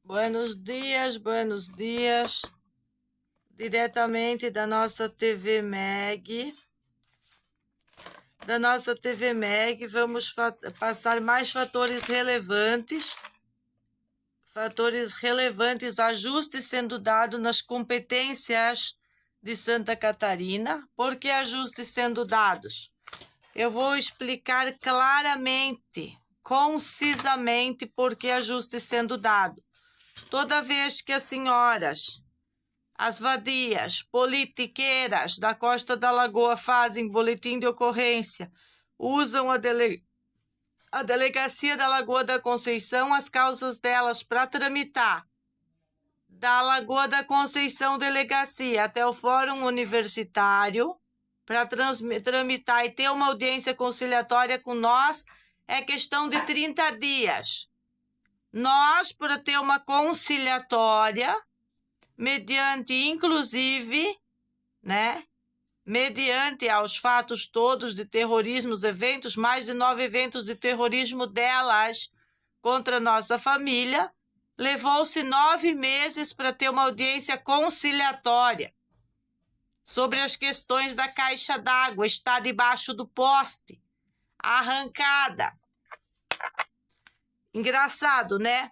Buenos dias, diretamente da nossa TV Meg. Vamos passar mais fatores relevantes. Ajuste sendo dado nas competências de Santa Catarina. Por que ajustes sendo dados? Eu vou explicar claramente, concisamente, por que ajuste sendo dado. Toda vez que as senhoras, as vadias, politiqueiras da Costa da Lagoa fazem boletim de ocorrência, usam a delegacia da Lagoa da Conceição, as causas delas para tramitar da Lagoa da Conceição delegacia até o Fórum Universitário, para tramitar e ter uma audiência conciliatória com nós, é questão de 30 dias. Nós, para ter uma conciliatória, mediante, inclusive, mediante aos fatos todos de terrorismo, os eventos, mais de 9 eventos de terrorismo delas contra nossa família, levou-se 9 meses para ter uma audiência conciliatória sobre as questões da caixa d'água, está debaixo do poste, arrancada. Engraçado, né?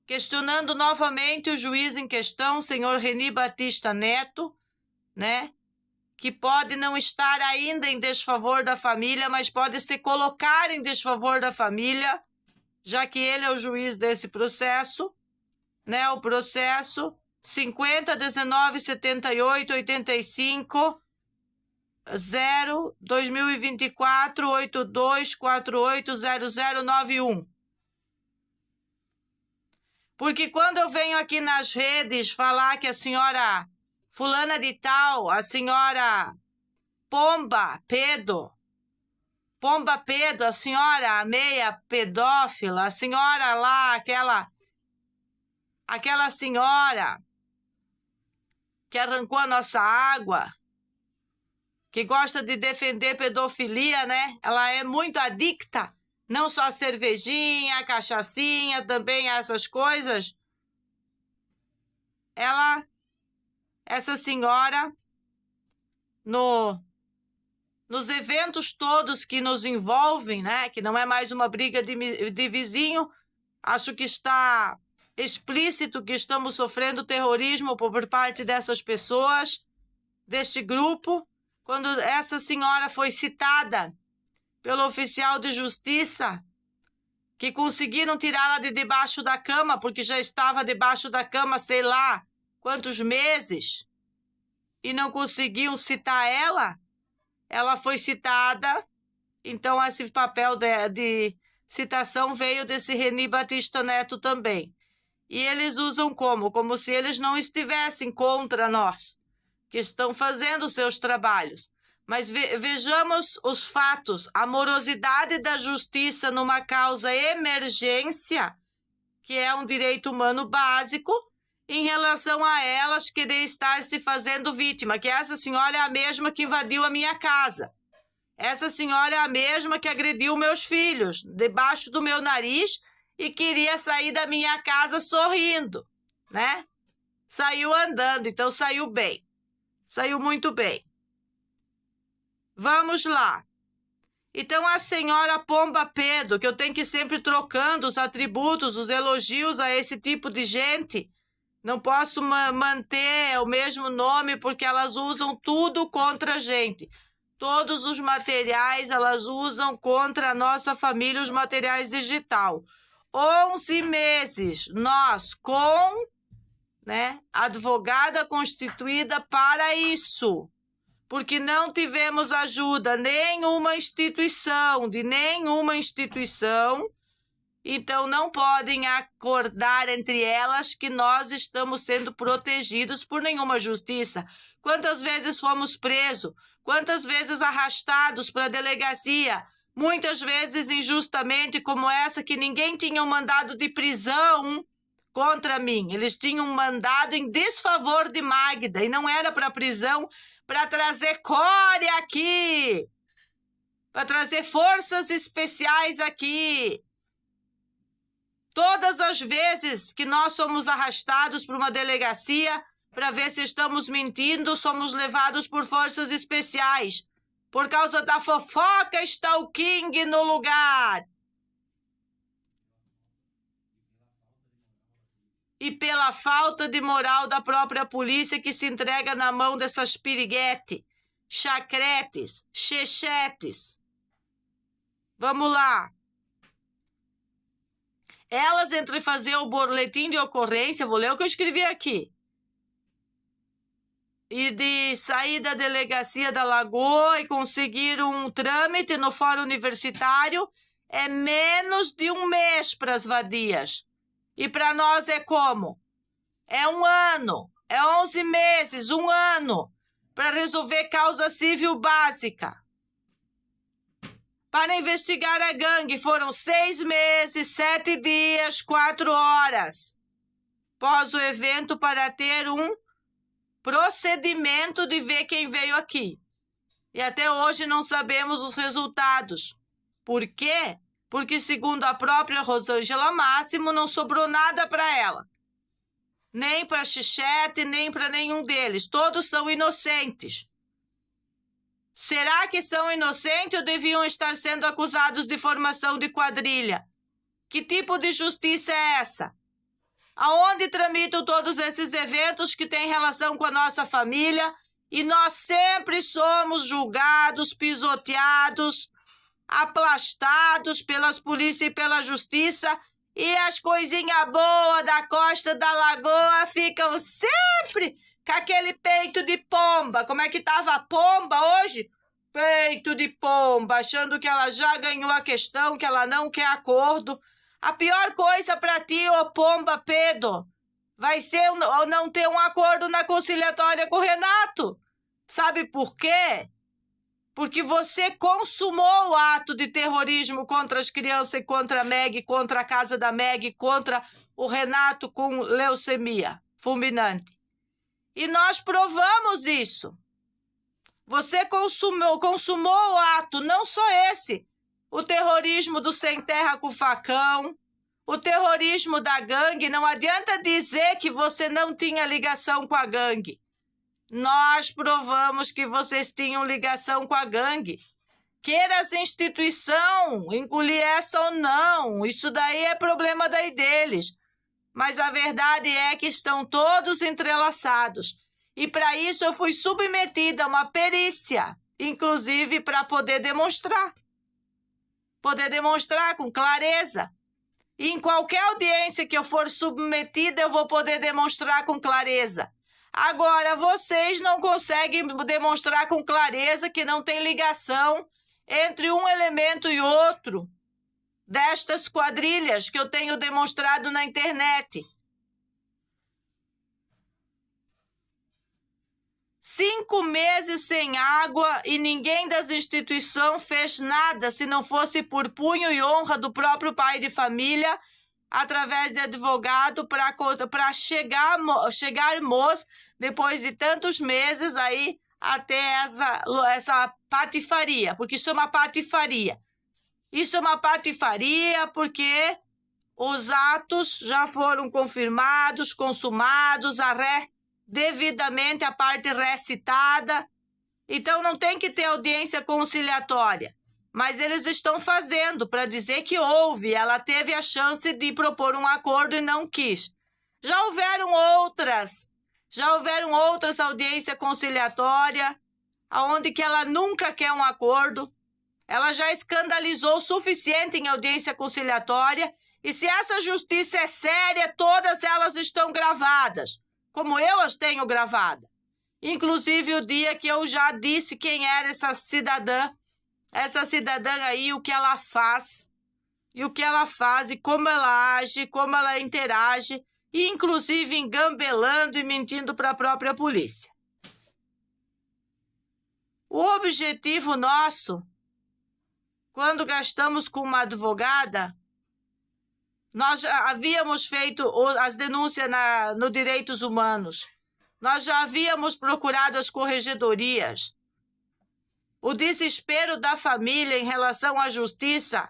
Questionando novamente o juiz em questão, senhor Reni Batista Neto, que pode não estar ainda em desfavor da família, mas pode se colocar em desfavor da família, já que ele é o juiz desse processo, o processo 50.19.78.85 0 2024 82480091. Porque quando eu venho aqui nas redes falar que a senhora fulana de tal, a senhora Pomba Pedro, a senhora meia pedófila, a senhora lá, aquela senhora que arrancou a nossa água, que gosta de defender pedofilia, Ela é muito adicta, não só a cervejinha, a cachaçinha, também a essas coisas. Essa senhora, nos eventos todos que nos envolvem, que não é mais uma briga de vizinho, acho que está explícito que estamos sofrendo terrorismo por parte dessas pessoas, deste grupo. Quando essa senhora foi citada pelo oficial de justiça, que conseguiram tirá-la de debaixo da cama, porque já estava debaixo da cama, sei lá quantos meses, e não conseguiam citar ela, ela foi citada. Então, esse papel de citação veio desse Reni Batista Neto também. E eles usam como se eles não estivessem contra nós, que estão fazendo seus trabalhos. Mas vejamos os fatos, a morosidade da justiça numa causa emergência, que é um direito humano básico, em relação a elas querer estar se fazendo vítima, que essa senhora é a mesma que invadiu a minha casa. Essa senhora é a mesma que agrediu meus filhos, debaixo do meu nariz, e queria sair da minha casa sorrindo, Saiu andando, então saiu bem. Saiu muito bem. Vamos lá. Então, a senhora Pomba Pedro, que eu tenho que ir sempre trocando os atributos, os elogios a esse tipo de gente, não posso manter o mesmo nome porque elas usam tudo contra a gente. Todos os materiais elas usam contra a nossa família, os materiais digital. 11 meses, nós com advogada constituída para isso. Porque não tivemos ajuda de nenhuma instituição, então não podem acordar entre elas que nós estamos sendo protegidos por nenhuma justiça. Quantas vezes fomos presos? Quantas vezes arrastados para a delegacia? Muitas vezes injustamente, como essa, que ninguém tinha um mandado de prisão contra mim. Eles tinham um mandado em desfavor de Magda e não era para prisão, para trazer core aqui, para trazer forças especiais aqui. Todas as vezes que nós somos arrastados para uma delegacia para ver se estamos mentindo, somos levados por forças especiais. Por causa da fofoca está o King no lugar. E pela falta de moral da própria polícia que se entrega na mão dessas piriguete, chacretes, chechetes. Vamos lá. Elas, entre fazer o boletim de ocorrência, vou ler o que eu escrevi aqui, e de sair da delegacia da Lagoa e conseguir um trâmite no fórum universitário, é menos de um mês para as vadias. E para nós é como? É um ano, é 11 meses, um ano, para resolver causa civil básica. Para investigar a gangue foram 6 meses, 7 dias, 4 horas. Pós o evento para ter um procedimento de ver quem veio aqui. E até hoje não sabemos os resultados. Por quê? Porque, segundo a própria Rosângela Máximo, não sobrou nada para ela. Nem para Chichete, nem para nenhum deles. Todos são inocentes. Será que são inocentes ou deviam estar sendo acusados de formação de quadrilha? Que tipo de justiça é essa? Aonde tramitam todos esses eventos que têm relação com a nossa família e nós sempre somos julgados, pisoteados, aplastados pelas polícias e pela justiça e as coisinhas boas da costa da Lagoa ficam sempre com aquele peito de pomba. Como é que tava a pomba hoje? Peito de pomba, achando que ela já ganhou a questão, que ela não quer acordo. A pior coisa para ti, ô pomba Pedro, vai ser não ter um acordo na conciliatória com o Renato. Sabe por quê? Porque você consumou o ato de terrorismo contra as crianças e contra a Meg, contra a casa da Meg, contra o Renato com leucemia fulminante. E nós provamos isso. Você consumou o ato, não só esse, o terrorismo do sem terra com facão, o terrorismo da gangue. Não adianta dizer que você não tinha ligação com a gangue. Nós provamos que vocês tinham ligação com a gangue. Queira essa instituição engolir essa ou não, isso daí é problema daí deles. Mas a verdade é que estão todos entrelaçados. E para isso eu fui submetida a uma perícia, inclusive para poder demonstrar. Poder demonstrar com clareza. E em qualquer audiência que eu for submetida, eu vou poder demonstrar com clareza. Agora, vocês não conseguem demonstrar com clareza que não tem ligação entre um elemento e outro destas quadrilhas que eu tenho demonstrado na internet. 5 meses sem água e ninguém das instituições fez nada se não fosse por punho e honra do próprio pai de família, através de advogado, para chegarmos, depois de tantos meses, aí, até essa patifaria, porque isso é uma patifaria. Isso é uma patifaria porque os atos já foram confirmados, consumados, devidamente a parte recitada. Então, não tem que ter audiência conciliatória. Mas eles estão fazendo para dizer que houve. Ela teve a chance de propor um acordo e não quis. Já houveram outras audiências conciliatórias, onde que ela nunca quer um acordo. Ela já escandalizou o suficiente em audiência conciliatória. E se essa justiça é séria, todas elas estão gravadas, como eu as tenho gravadas. Inclusive o dia que eu já disse quem era essa cidadã aí, o que ela faz, e como ela age, como ela interage, e inclusive engambelando e mentindo para a própria polícia. O objetivo nosso, quando gastamos com uma advogada, nós já havíamos feito as denúncias no Direitos Humanos, nós já havíamos procurado as corregedorias. O desespero da família em relação à justiça,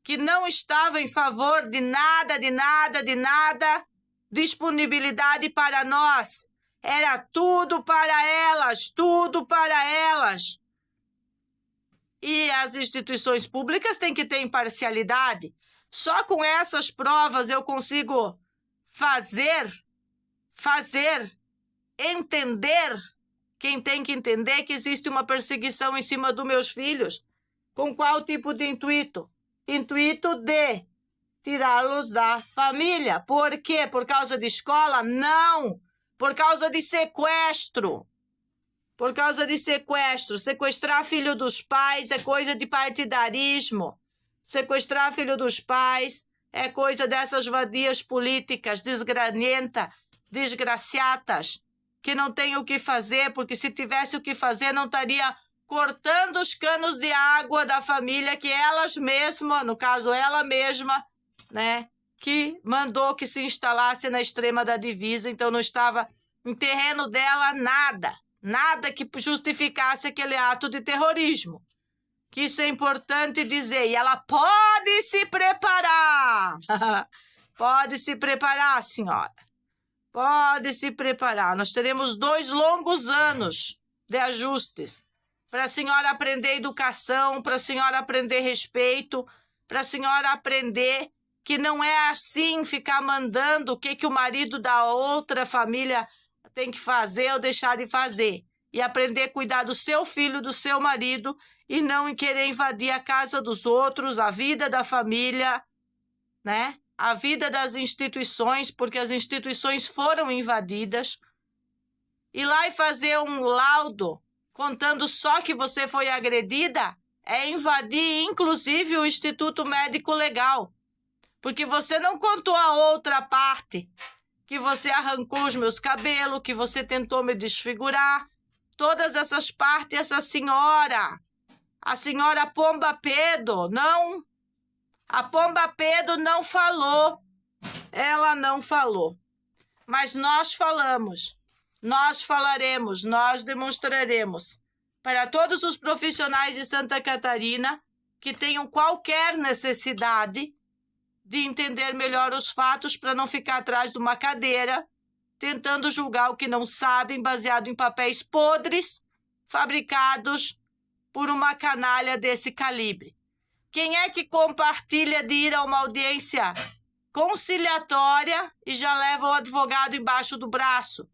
que não estava em favor de nada, disponibilidade para nós. Era tudo para elas, tudo para elas. E as instituições públicas têm que ter imparcialidade. Só com essas provas eu consigo entender, quem tem que entender que existe uma perseguição em cima dos meus filhos. Com qual tipo de intuito? Intuito de tirá-los da família. Por quê? Por causa de escola? Não! Por causa de sequestro. Por causa de sequestro. Sequestrar filho dos pais é coisa de partidarismo. Sequestrar filho dos pais é coisa dessas vadias políticas desgraciatas, que não tem o que fazer, porque se tivesse o que fazer não estaria cortando os canos de água da família que elas mesmas, no caso ela mesma, né, que mandou que se instalasse na extrema da divisa, então não estava em terreno dela nada que justificasse aquele ato de terrorismo. Que isso é importante dizer. E ela pode se preparar. Pode se preparar, senhora. Pode se preparar. Nós teremos 2 longos anos de ajustes para a senhora aprender educação, para a senhora aprender respeito, para a senhora aprender que não é assim ficar mandando o que o marido da outra família tem que fazer ou deixar de fazer. E aprender a cuidar do seu filho, do seu marido, e não querer invadir a casa dos outros, a vida da família, né? A vida das instituições, porque as instituições foram invadidas. Ir lá e fazer um laudo contando só que você foi agredida é invadir, inclusive, o Instituto Médico Legal. Porque você não contou a outra parte, que você arrancou os meus cabelos, que você tentou me desfigurar. Todas essas partes, essa senhora, a senhora Pomba Pedro, não. A Pomba Pedro não falou. Ela não falou. Mas nós falamos. Nós falaremos, nós demonstraremos para todos os profissionais de Santa Catarina que tenham qualquer necessidade de entender melhor os fatos para não ficar atrás de uma cadeira tentando julgar o que não sabem, baseado em papéis podres, fabricados por uma canalha desse calibre. Quem é que compartilha de ir a uma audiência conciliatória e já leva o advogado embaixo do braço?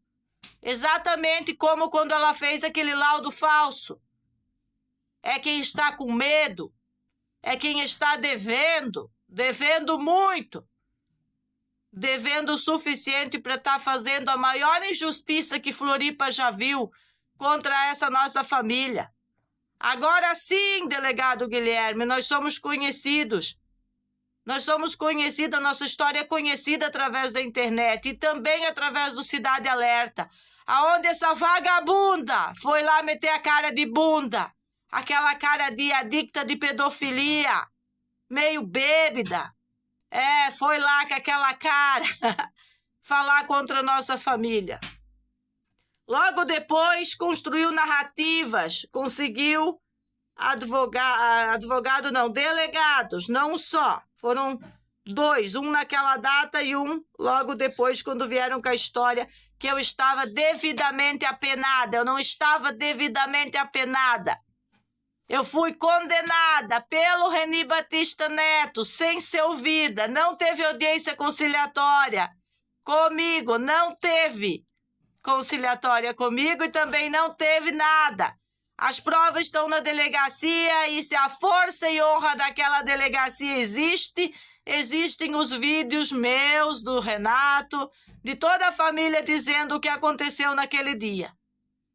Exatamente como quando ela fez aquele laudo falso. É quem está com medo, é quem está devendo muito, devendo o suficiente para estar fazendo a maior injustiça que Floripa já viu contra essa nossa família. Agora sim, delegado Guilherme, nós somos conhecidos. Nós somos conhecidos, a nossa história é conhecida através da internet e também através do Cidade Alerta, aonde essa vagabunda foi lá meter a cara de bunda, aquela cara de adicta de pedofilia, meio bêbada. Foi lá com aquela cara falar contra a nossa família. Logo depois, construiu narrativas, conseguiu delegados, não um só. Foram 2, um naquela data e um logo depois, quando vieram com a história que eu estava devidamente apenada. Eu não estava devidamente apenada. Eu fui condenada pelo Reni Batista Neto, sem ser ouvida. Não teve audiência conciliatória comigo, não teve conciliatória comigo e também não teve nada. As provas estão na delegacia e se a força e honra daquela delegacia existem os vídeos meus, do Renato, de toda a família dizendo o que aconteceu naquele dia.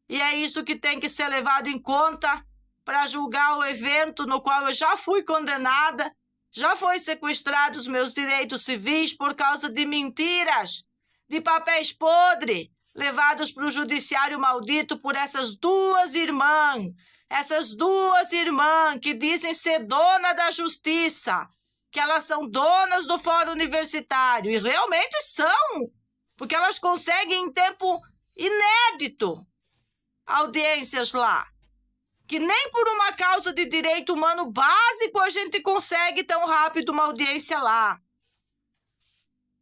E é isso que tem que ser levado em conta para julgar o evento no qual eu já fui condenada, já foi sequestrado os meus direitos civis por causa de mentiras, de papéis podres, levados para o judiciário maldito por essas duas irmãs que dizem ser dona da justiça, que elas são donas do Fórum Universitário, e realmente são, porque elas conseguem em tempo inédito audiências lá. que nem por uma causa de direito humano básico a gente consegue tão rápido uma audiência lá.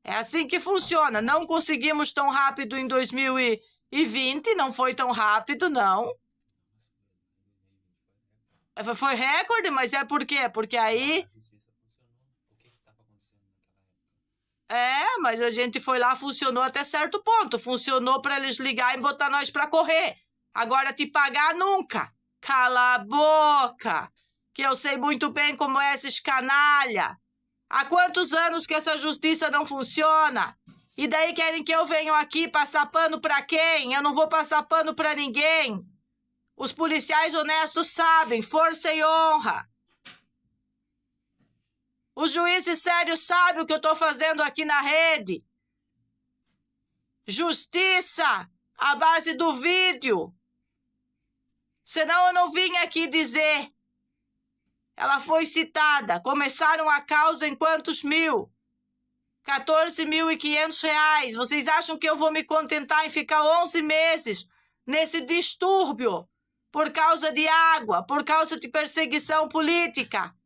É assim que funciona. Não conseguimos tão rápido em 2020, não foi tão rápido, não. Foi recorde, mas é por quê? Porque aí... mas a gente foi lá, funcionou até certo ponto. Funcionou para eles ligar e botar nós para correr. Agora te pagar nunca. Cala a boca, que eu sei muito bem como é esses canalha. Há quantos anos que essa justiça não funciona? E daí querem que eu venha aqui passar pano para quem? Eu não vou passar pano para ninguém. Os policiais honestos sabem, força e honra. Os juízes sérios sabem o que eu estou fazendo aqui na rede. Justiça à base do vídeo. Senão eu não vim aqui dizer. Ela foi citada. Começaram a causa em quantos mil? 14.500 reais. Vocês acham que eu vou me contentar em ficar 11 meses nesse distúrbio por causa de água, por causa de perseguição política?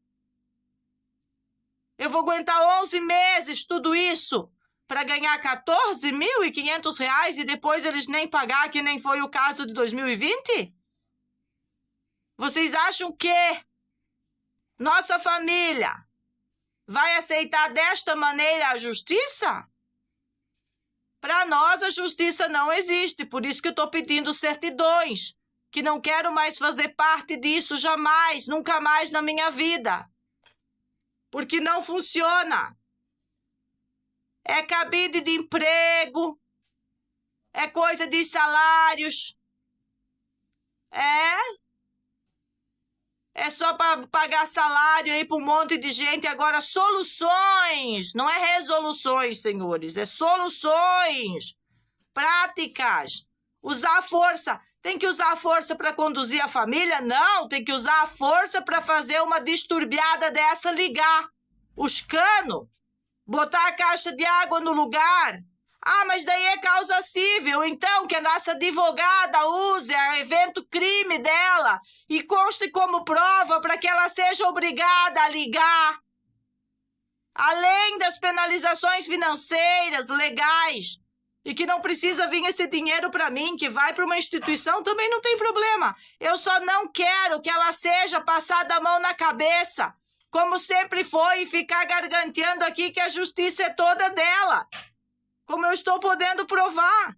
Eu vou aguentar 11 meses tudo isso para ganhar 14.500 reais e depois eles nem pagar, que nem foi o caso de 2020? Vocês acham que nossa família vai aceitar desta maneira a justiça? Para nós, a justiça não existe. Por isso que eu estou pedindo certidões. Que não quero mais fazer parte disso jamais, nunca mais na minha vida. Porque não funciona. É cabide de emprego. É coisa de salários. É só para pagar salário aí para um monte de gente. Agora, soluções. Não é resoluções, senhores. É soluções. Práticas. Usar a força. Tem que usar a força para conduzir a família? Não. Tem que usar a força para fazer uma disturbiada dessa, ligar os canos. Botar a caixa de água no lugar. Ah, mas daí é causa civil. Então, que a nossa advogada use o evento crime dela e conste como prova para que ela seja obrigada a ligar. Além das penalizações financeiras, legais, e que não precisa vir esse dinheiro para mim, que vai para uma instituição, também não tem problema. Eu só não quero que ela seja passada a mão na cabeça, como sempre foi, e ficar garganteando aqui que a justiça é toda dela. Como eu estou podendo provar.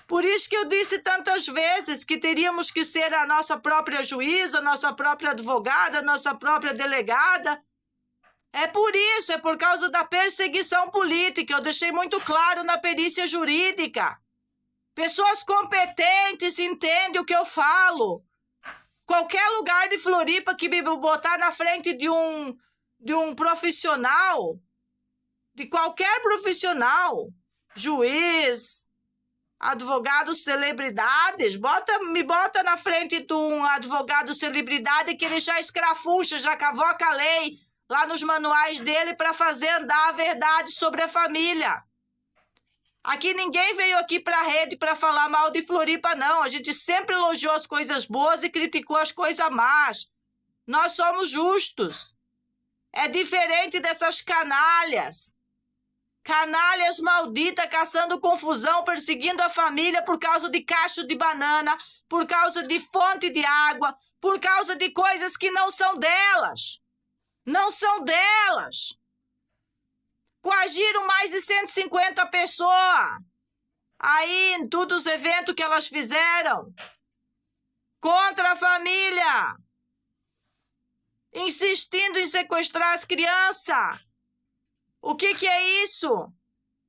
Por isso que eu disse tantas vezes que teríamos que ser a nossa própria juíza, a nossa própria advogada, a nossa própria delegada. É por isso, é por causa da perseguição política. Eu deixei muito claro na perícia jurídica. Pessoas competentes entendem o que eu falo. Qualquer lugar de Floripa que me botar na frente de um profissional, de qualquer profissional, juiz, advogado, celebridades, me bota na frente de um advogado celebridade que ele já escrafuncha, já cavoca a lei lá nos manuais dele para fazer andar a verdade sobre a família. Aqui ninguém veio aqui para a rede para falar mal de Floripa, não. A gente sempre elogiou as coisas boas e criticou as coisas más. Nós somos justos. É diferente dessas canalhas. Canalhas malditas caçando confusão, perseguindo a família por causa de cacho de banana, por causa de fonte de água, por causa de coisas que não são delas. Não são delas. Coagiram mais de 150 pessoas. Aí, em todos os eventos que elas fizeram. Contra a família. Insistindo em sequestrar as crianças. O que é isso?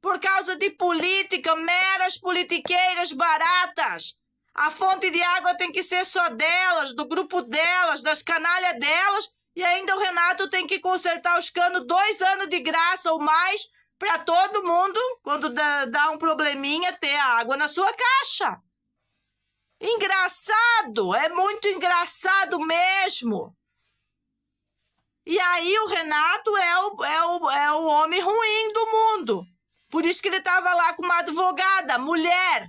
Por causa de política, meras politiqueiras baratas. A fonte de água tem que ser só delas, do grupo delas, das canalhas delas. E ainda o Renato tem que consertar os canos 2 anos de graça ou mais para todo mundo, quando dá um probleminha, ter a água na sua caixa. Engraçado, é muito engraçado mesmo. E aí o Renato é o homem ruim do mundo. Por isso que ele estava lá com uma advogada, mulher.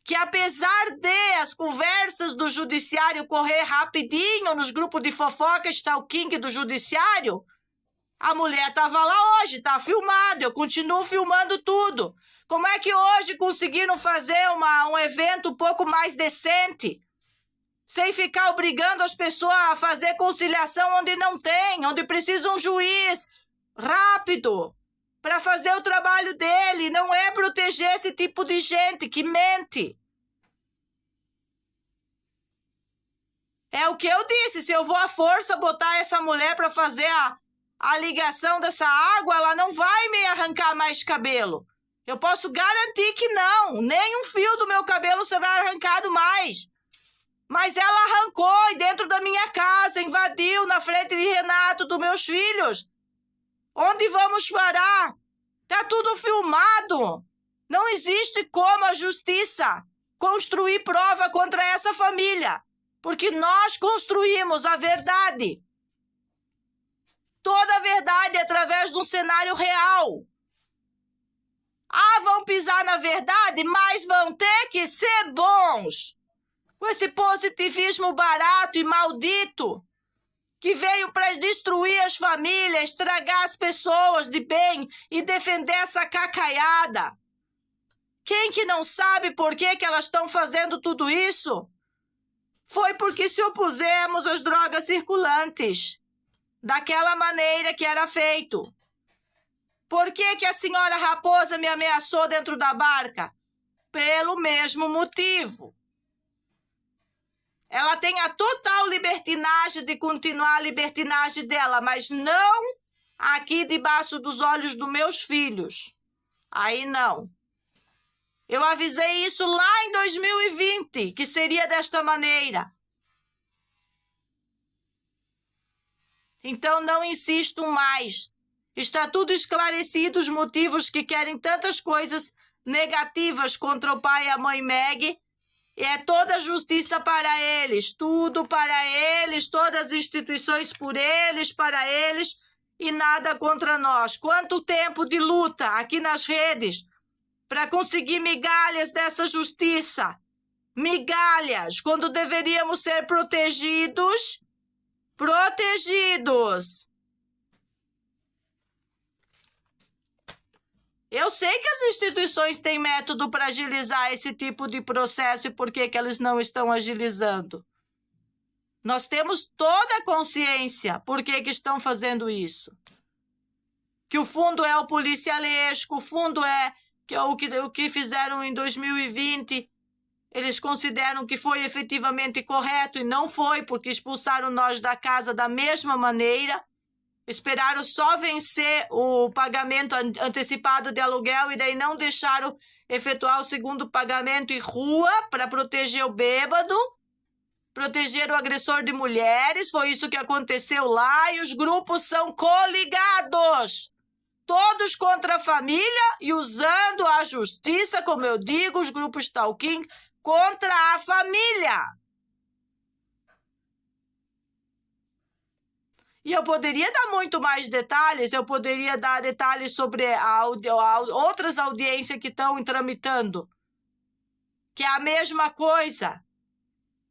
que apesar de as conversas do judiciário correr rapidinho nos grupos de fofoca, stalking do judiciário, a mulher estava lá hoje, está filmado, eu continuo filmando tudo. Como é que hoje conseguiram fazer um evento um pouco mais decente? Sem ficar obrigando as pessoas a fazer conciliação onde não tem, onde precisa um juiz rápido para fazer o trabalho dele. Não é proteger esse tipo de gente que mente. É o que eu disse, se eu vou à força botar essa mulher para fazer a ligação dessa água, ela não vai me arrancar mais cabelo. Eu posso garantir que não, nem um fio do meu cabelo será arrancado mais. Mas ela arrancou e dentro da minha casa, invadiu na frente de Renato, dos meus filhos. Onde vamos parar? Tá tudo filmado. Não existe como a justiça construir prova contra essa família, porque nós construímos a verdade. Toda a verdade através de um cenário real. Vão pisar na verdade, mas vão ter que ser bons. Com esse positivismo barato e maldito que veio para destruir as famílias, estragar as pessoas de bem e defender essa cacaiada. Quem que não sabe por que elas estão fazendo tudo isso? Foi porque se opusemos às drogas circulantes, daquela maneira que era feito. Por que a senhora Raposa me ameaçou dentro da barca? Pelo mesmo motivo. Ela tem a total libertinagem de continuar a libertinagem dela, mas não aqui debaixo dos olhos dos meus filhos. Aí não. Eu avisei isso lá em 2020, que seria desta maneira. Então não insisto mais. Está tudo esclarecido os motivos que querem tantas coisas negativas contra o pai e a mãe Meg. E é toda a justiça para eles, tudo para eles, todas as instituições por eles, para eles, e nada contra nós. Quanto tempo de luta aqui nas redes para conseguir migalhas dessa justiça. Migalhas, quando deveríamos ser protegidos. Protegidos. Eu sei que as instituições têm método para agilizar esse tipo de processo e por que elas não estão agilizando. Nós temos toda a consciência por que estão fazendo isso. Que o fundo é o policialesco, o fundo é o que fizeram em 2020. Eles consideram que foi efetivamente correto e não foi, porque expulsaram nós da casa da mesma maneira. Esperaram só vencer o pagamento antecipado de aluguel e daí não deixaram efetuar o segundo pagamento em rua para proteger o bêbado, proteger o agressor de mulheres. Foi isso que aconteceu lá e os grupos são coligados. Todos contra a família e usando a justiça, como eu digo, os grupos stalking contra a família. E eu poderia dar muito mais detalhes, eu poderia dar detalhes sobre outras audiências que estão tramitando. Que é a mesma coisa,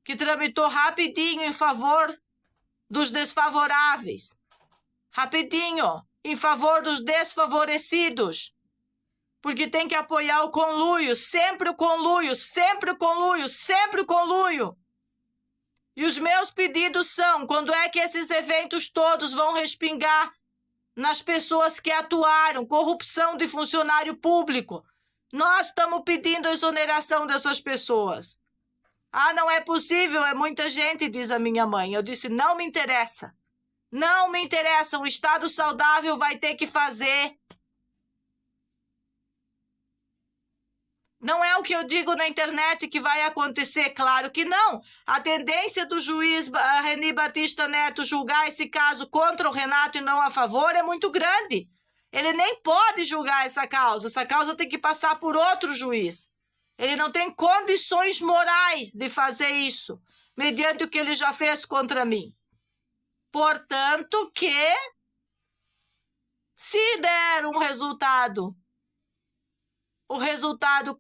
que tramitou rapidinho em favor dos desfavoráveis. Rapidinho, em favor dos desfavorecidos. Porque tem que apoiar o conluio, sempre o conluio, sempre o conluio, sempre o conluio. E os meus pedidos são, quando é que esses eventos todos vão respingar nas pessoas que atuaram, corrupção de funcionário público? Nós estamos pedindo a exoneração dessas pessoas. Não é possível, é muita gente, diz a minha mãe. Eu disse, não me interessa. Não me interessa, o Estado saudável vai ter que fazer. Não é o que eu digo na internet que vai acontecer, claro que não. A tendência do juiz Reni Batista Neto julgar esse caso contra o Renato e não a favor é muito grande. Ele nem pode julgar essa causa tem que passar por outro juiz. Ele não tem condições morais de fazer isso, mediante o que ele já fez contra mim. Portanto, que se der um resultado, o resultado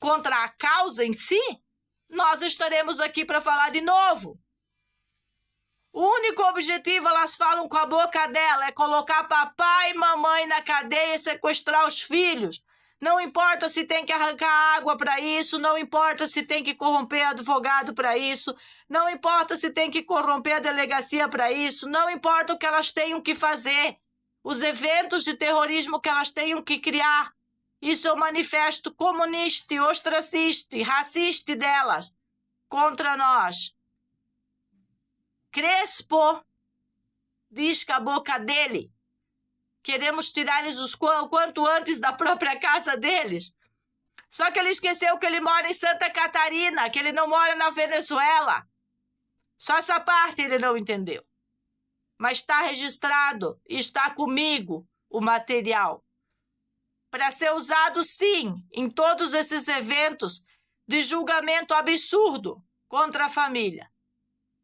contra a causa em si, nós estaremos aqui para falar de novo. O único objetivo, elas falam com a boca dela, é colocar papai e mamãe na cadeia e sequestrar os filhos. Não importa se tem que arrancar água para isso, não importa se tem que corromper advogado para isso, não importa se tem que corromper a delegacia para isso, não importa o que elas tenham que fazer, os eventos de terrorismo que elas tenham que criar. Isso é o manifesto comunista, ostracista, racista delas contra nós. Crespo diz com a boca dele: queremos tirar eles o quanto antes da própria casa deles. Só que ele esqueceu que ele mora em Santa Catarina, que ele não mora na Venezuela. Só essa parte ele não entendeu. Mas está registrado e está comigo o material. Para ser usado, sim, em todos esses eventos de julgamento absurdo contra a família.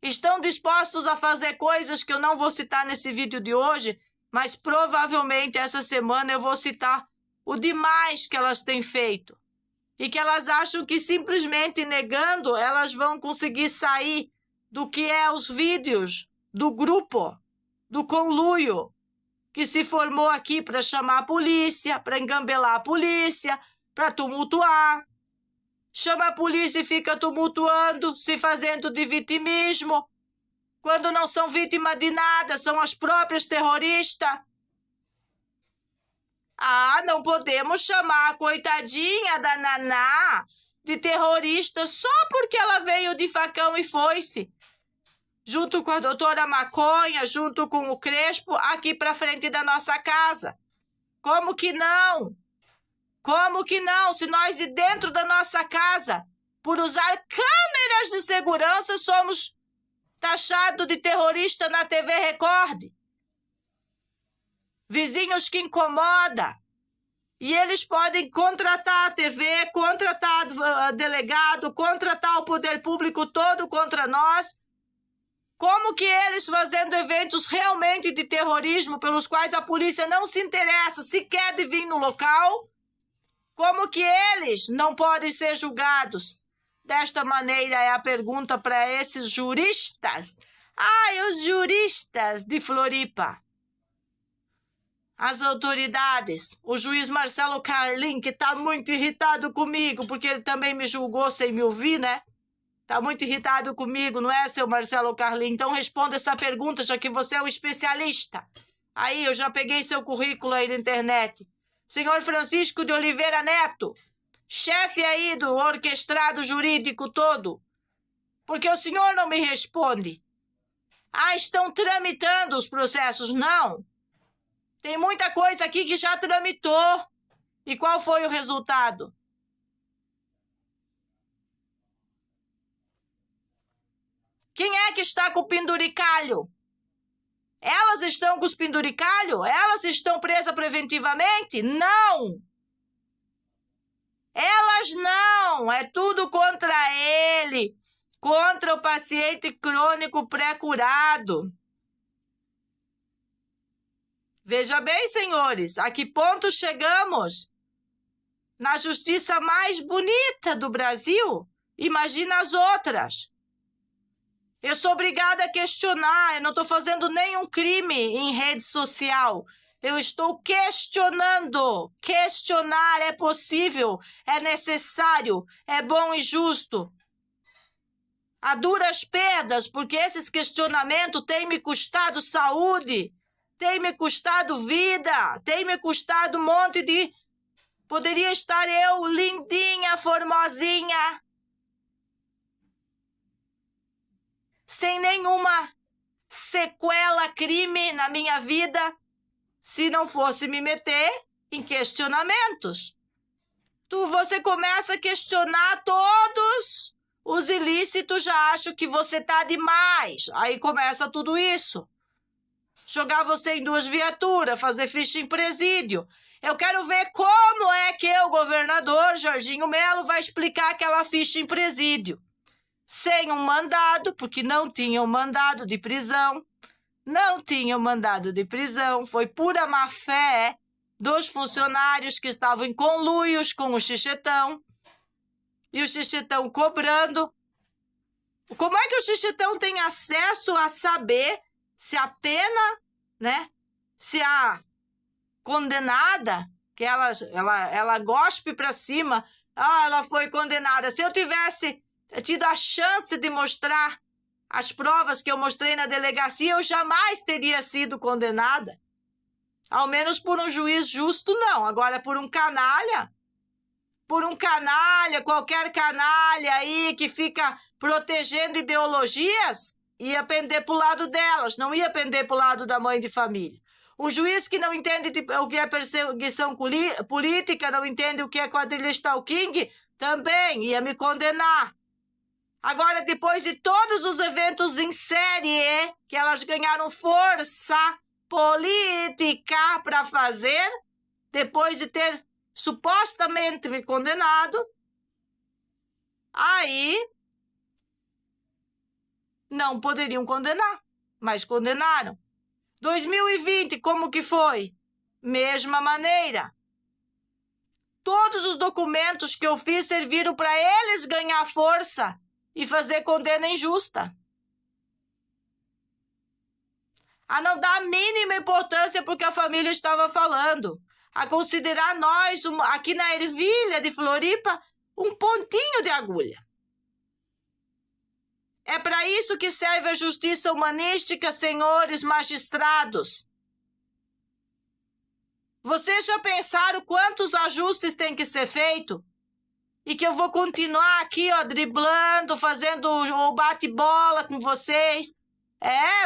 Estão dispostos a fazer coisas que eu não vou citar nesse vídeo de hoje, mas provavelmente essa semana eu vou citar o demais que elas têm feito. E que elas acham que simplesmente negando, elas vão conseguir sair do que é os vídeos do grupo, do conluio, que se formou aqui para chamar a polícia, para engambelar a polícia, para tumultuar. Chama a polícia e fica tumultuando, se fazendo de vitimismo, quando não são vítimas de nada, são as próprias terroristas. Ah, não podemos chamar a coitadinha da Naná de terrorista só porque ela veio de facão e foice, junto com a doutora Maconha, junto com o Crespo, aqui para frente da nossa casa. Como que não? Como que não? Se nós de dentro da nossa casa, por usar câmeras de segurança, somos taxados de terrorista na TV Record. Vizinhos que incomoda. E eles podem contratar a TV, contratar delegado, contratar o poder público todo contra nós. Como que eles fazendo eventos realmente de terrorismo, pelos quais a polícia não se interessa sequer de vir no local, como que eles não podem ser julgados? Desta maneira é a pergunta para esses juristas. Ai, os juristas de Floripa. As autoridades, o juiz Marcelo Carlin, que está muito irritado comigo, porque ele também me julgou sem me ouvir, né? Está muito irritado comigo, não é, seu Marcelo Carlin? Então responda essa pergunta, já que você é o especialista. Aí, eu já peguei seu currículo aí na internet. Senhor Francisco de Oliveira Neto, chefe aí do orquestrado jurídico todo, porque o senhor não me responde. Ah, estão tramitando os processos. Não. Tem muita coisa aqui que já tramitou. E qual foi o resultado? Quem é que está com o penduricalho? Elas estão com os penduricalhos? Elas estão presas preventivamente? Não! Elas não! É tudo contra ele, contra o paciente crônico pré-curado. Veja bem, senhores, a que ponto chegamos? Na justiça mais bonita do Brasil? Imagina as outras. Eu sou obrigada a questionar, eu não estou fazendo nenhum crime em rede social. Eu estou questionando. Questionar é possível, é necessário, é bom e justo. A duras penas, porque esses questionamentos têm me custado saúde, têm me custado vida, têm me custado um monte de... Poderia estar eu lindinha, formosinha, sem nenhuma sequela, crime na minha vida, se não fosse me meter em questionamentos. Você começa a questionar todos os ilícitos, já acho que você tá demais. Aí começa tudo isso. Jogar você em 2 viaturas, fazer ficha em presídio. Eu quero ver como é que o governador Jorginho Melo vai explicar aquela ficha em presídio. Sem um mandado, porque não tinha um mandado de prisão. Não tinha um mandado de prisão. Foi pura má-fé dos funcionários que estavam em conluios com o Xixetão. e o xixitão cobrando. Como é que o xixitão tem acesso a saber se a pena, né? Se a condenada, que ela gospe para cima, ela foi condenada. Se eu tivesse tido a chance de mostrar as provas que eu mostrei na delegacia, eu jamais teria sido condenada. Ao menos por um juiz justo, não. Agora, por um canalha, qualquer canalha aí que fica protegendo ideologias, ia pender para o lado delas, não ia pender para o lado da mãe de família. Um juiz que não entende o que é perseguição política, não entende o que é quadrilha stalking, também ia me condenar. Agora, depois de todos os eventos em série que elas ganharam força política para fazer, depois de ter supostamente me condenado, aí não poderiam condenar, mas condenaram. 2020, como que foi? Mesma maneira. Todos os documentos que eu fiz serviram para eles ganhar força e fazer condena injusta. A não dar a mínima importância porque a família estava falando. A considerar nós, aqui na ervilha de Floripa, um pontinho de agulha. É para isso que serve a justiça humanística, senhores magistrados. Vocês já pensaram quantos ajustes tem que ser feito? E que eu vou continuar aqui, driblando, fazendo o bate-bola com vocês.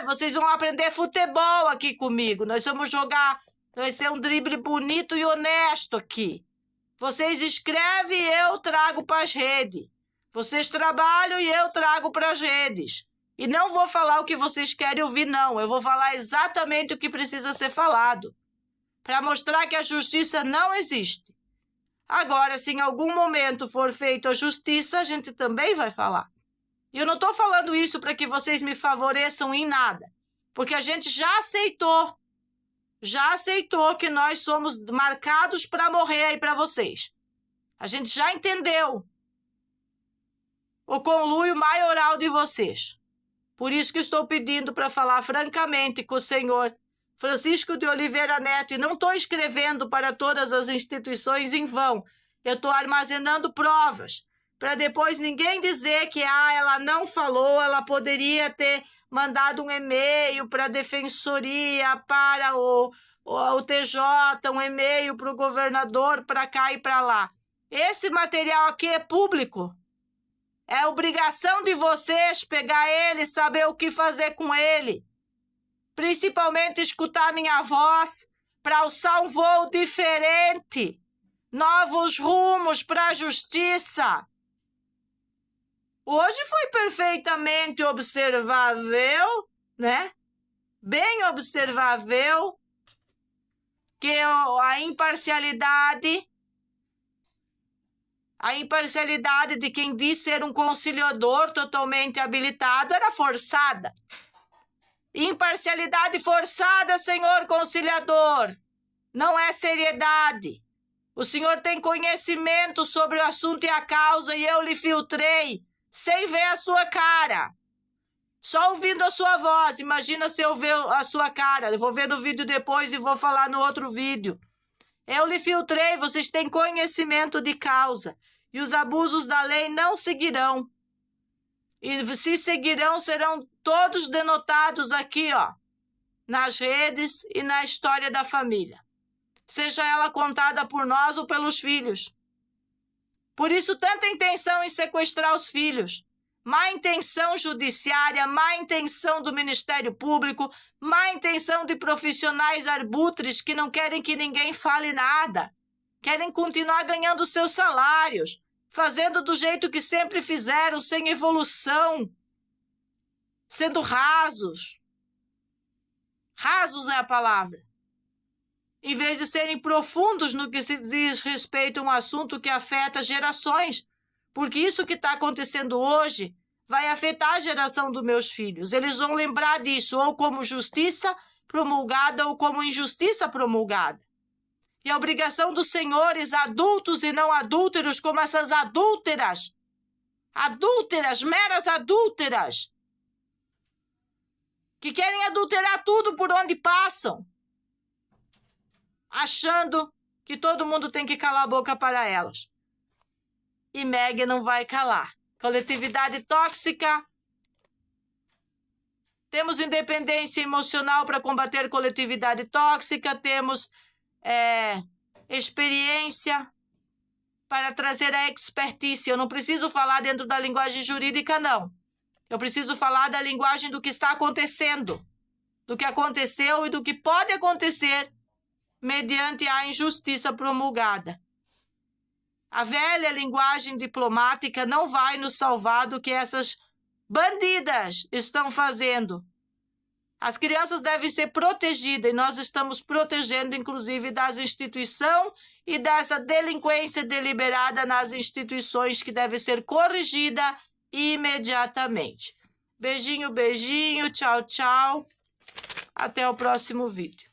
Vocês vão aprender futebol aqui comigo. Nós vamos jogar, vai ser um drible bonito e honesto aqui. Vocês escrevem e eu trago para as redes. Vocês trabalham e eu trago para as redes. E não vou falar o que vocês querem ouvir, não. Eu vou falar exatamente o que precisa ser falado. Para mostrar que a justiça não existe. Agora, se em algum momento for feita a justiça, a gente também vai falar. E eu não estou falando isso para que vocês me favoreçam em nada. Porque a gente já aceitou que nós somos marcados para morrer aí para vocês. A gente já entendeu o conluio maioral de vocês. Por isso que estou pedindo para falar francamente com o senhor Francisco de Oliveira Neto, e não estou escrevendo para todas as instituições em vão. Eu estou armazenando provas, para depois ninguém dizer que ela não falou, ela poderia ter mandado um e-mail para a defensoria, para o TJ, um e-mail para o governador, para cá e para lá. Esse material aqui é público. É obrigação de vocês pegar ele e saber o que fazer com ele. Principalmente escutar minha voz para alçar um voo diferente. Novos rumos para a justiça. Hoje foi perfeitamente observável, né? Bem observável que a imparcialidade de quem diz ser um conciliador totalmente habilitado era forçada. Imparcialidade forçada, senhor conciliador. Não é seriedade. O senhor tem conhecimento sobre o assunto e a causa e eu lhe filtrei, sem ver a sua cara. Só ouvindo a sua voz. Imagina se eu ver a sua cara. Eu vou ver no vídeo depois e vou falar no outro vídeo. Eu lhe filtrei, vocês têm conhecimento de causa. E os abusos da lei não seguirão. E se seguirão, serão todos denotados aqui, nas redes e na história da família. Seja ela contada por nós ou pelos filhos. Por isso, tanta intenção em sequestrar os filhos. Má intenção judiciária, má intenção do Ministério Público, má intenção de profissionais arbustres que não querem que ninguém fale nada. Querem continuar ganhando seus salários, fazendo do jeito que sempre fizeram, sem evolução, sendo rasos. Rasos é a palavra. Em vez de serem profundos no que se diz respeito a um assunto que afeta gerações, porque isso que está acontecendo hoje vai afetar a geração dos meus filhos. Eles vão lembrar disso, ou como justiça promulgada ou como injustiça promulgada. E a obrigação dos senhores adultos e não adúlteros, como essas adúlteras, Adúlteras, meras adúlteras, que querem adulterar tudo por onde passam, achando que todo mundo tem que calar a boca para elas. E Meg não vai calar. Coletividade tóxica. Temos independência emocional para combater coletividade tóxica. Temos experiência para trazer a expertise. Eu não preciso falar dentro da linguagem jurídica, não. Eu preciso falar da linguagem do que está acontecendo, do que aconteceu e do que pode acontecer mediante a injustiça promulgada. A velha linguagem diplomática não vai nos salvar do que essas bandidas estão fazendo. As crianças devem ser protegidas e nós estamos protegendo, inclusive, das instituições e dessa delinquência deliberada nas instituições que deve ser corrigida imediatamente. Beijinho, beijinho, tchau, tchau. Até o próximo vídeo.